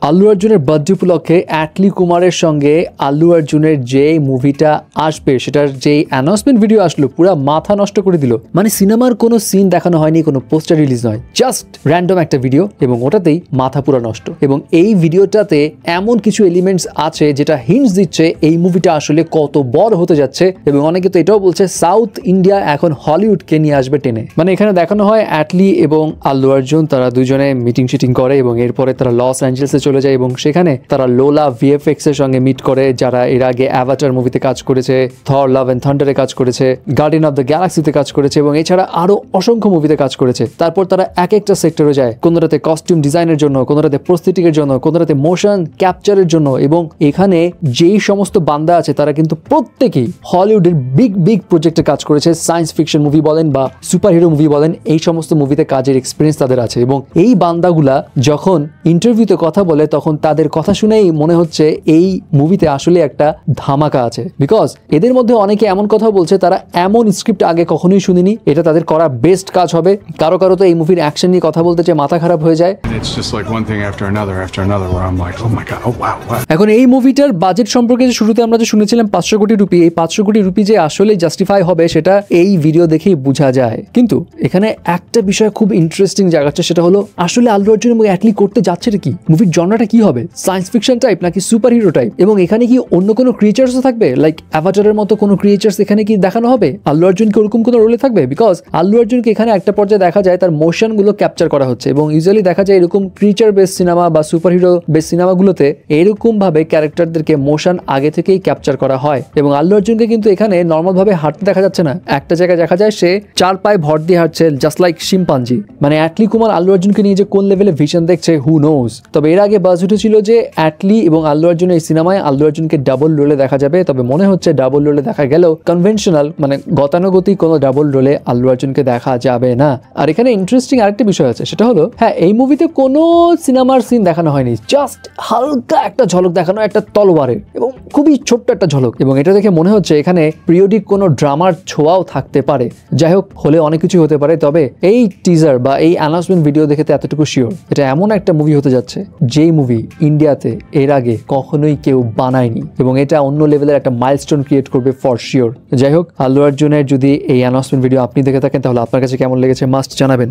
আল্লু অর্জুনের বার্থডে উপলক্ষে অ্যাটলি কুমারের সঙ্গে আল্লু অর্জুনের যে মুভিটা আসবে সেটার যে অ্যানাউন্সমেন্ট ভিডিও আসলো পুরো মাথা নষ্ট করে দিল। মানে সিনেমার কোনো সিন দেখানো হয়নি, কোনো পোস্টার রিলিজ নয়, জাস্ট র্যান্ডম একটা ভিডিও এবং ওটাতেই মাথা পুরো নষ্ট। এবং এই ভিডিওটাতে এমন কিছু এলিমেন্টস আছে যেটা হিন্টস দিচ্ছে এই মুভিটা আসলে কত বড় হতে যাচ্ছে। এবং অনেকে তো এটাও বলছে সাউথ ইন্ডিয়া এখন হলিউডকে নিয়ে আসবে টেনে। মানে এখানে দেখানো হয় অ্যাটলি এবং আল্লু অর্জুন তারা দুজনে মিটিং শিটিং করে এবং এরপরে তারা লস অ্যাঞ্জেলেসে চলে যায় এবং সেখানে তারা লোলা ভিএফএক্স এর সঙ্গে মিট করে, যারা এর আগে অ্যাভাটার মুভিতে কাজ করেছে, থর লাভ এন্ড থান্ডারে কাজ করেছে, গার্ডিয়ান অফ দ্য গ্যালাক্সিতে কাজ করেছে এবং এছাড়া আরো অসংখ্য মুভিতে কাজ করেছে। তারপর তারা এক একটা সেক্টরে যায়, কোনটাতে কস্টিউম ডিজাইনের জন্য, কোনটাতে প্রস্থেটিকের জন্য, কোনটাতে মোশন ক্যাপচারের জন্য। এবং এখানে যেই সমস্ত বান্দা আছে তারা কিন্তু প্রত্যেকেই হলিউডের বিগ বিগ প্রজেক্টে কাজ করেছে। সায়েন্স ফিকশন মুভি বলেন বা সুপার হিরো মুভি বলেন, এই সমস্ত মুভিতে কাজের এক্সপিরিয়েন্স তাদের আছে। এবং এই বান্দাগুলা যখন ইন্টারভিউতে কথা বলে তখন তাদের কথা শুনেই মনে হচ্ছে এই মুভিতে আসলে একটা ধামাকা আছে। বিকজ এদের মধ্যে অনেকে এমন কথা বলছে তারা এমন স্ক্রিপ্ট আগে কখনোই শুনিনি, এটা তাদের করা বেস্ট কাজ হবে। কারো কারো তো এই মুভির অ্যাকশন নিয়ে কথা বলতে চায় মাথা খারাপ হয়ে যায়। এখন এই মুভিটার বাজেট সম্পর্কে শুরুতে আমরা যে শুনেছিলাম 500 কোটি রুপি, এই 500 কোটি রুপি যে আসলে জাস্টিফাই হবে সেটা এই ভিডিও দেখেই বোঝা যায়। কিন্তু এখানে একটা বিষয় খুব ইন্টারেস্টিং জায়গাচ্ছে, সেটা হলো আসলে আল্লু অর্জুন এবং অ্যাটলি করতে যাচ্ছে কি, মুভির জনরাটা কি হবে, সায়েন্স ফিকশন টাইপ নাকি সুপার হিরো টাইপ, এবং এখানে কি অন্য কোনো ক্রিয়েচার্সও থাকবে, লাইক অ্যাভাটারের মতো কোনো ক্রিয়েচার্স এখানে কি দেখানো হবে, আল্লু অর্জুন কি ওরকম কোনো রোলে থাকবে? বিকজ আল্লু অর্জুনকে এখানে একটা পর্যায়ে দেখা যায় তার মোশন গুলো ক্যাপচার করা হচ্ছে এবং ইউজুয়ালি দেখা যায় এরকম ক্রিয়েচার বেস সিনেমা বা সুপার হিরো বেস সিনেমাগুলোতে এরকম ভাবে ক্যারেক্টারদেরকে মোশন আগে থেকেই ক্যাপচার করা হয়। এবং আল্লু অর্জুনকে কিন্তু এখানে নর্মাল ভাবে হাঁটতে দেখা যাচ্ছে না, একটা জায়গায় দেখা যায় সে 4 পায়ে ভর দিয়ে হাঁটছে, জাস্ট লাইক শিম্পাঞ্জি। মানে অ্যাটলি কুমার আল্লু অর্জুনকে নিয়ে যে কোন লেভেলে ভিশন দেখছে হু নোজ। তবে এর আগে বাজ উঠেছিল যে অ্যাটলি এবং আল্লু অর্জুন এই সিনেমায় আল্লু অর্জুনকে ডাবল রোলে দেখা যাবে। তবে মনে হচ্ছে ডাবল রোলে দেখা গেলেও কনভেনশনাল মানে গতানুগতিক কোনো ডাবল রোলে আল্লু অর্জুনকে দেখা যাবে না। আর এখানে ইন্টারেস্টিং আরেকটা বিষয় আছে, সেটা হলো হ্যাঁ এই মুভিতে কোনো সিনেমার সিন দেখানো হয়নি, জাস্ট হালকা একটা ঝলক দেখানো, একটা তলোয়ারের এবং খুবই ছোট্ট একটা ঝলক। এবং এটা দেখে মনে হচ্ছে এখানে পিরিয়ডিক কোনো ড্রামার ছোঁয়াও থাকতে পারে। যাই হোক, হলে অনেক কিছু হতে পারে। তবে এই টিজার বা এই অ্যানাউন্সমেন্ট ভিডিও দেখে তো এতটুকু শিওর এটা এমন একটা মুভি হতে যাচ্ছে যেই মুভি ইন্ডিয়াতে এর আগে কখনোই কেউ বানায়নি এবং এটা অন্য লেভেলের একটা মাইলস্টোন ক্রিয়েট করবে ফর শিওর। যাই হোক, আল্লু অর্জুনের যদি এই অ্যানাউন্সমেন্ট ভিডিও আপনি দেখে থাকেন তাহলে আপনার কাছে কেমন লেগেছে মাস্ট জানাবেন।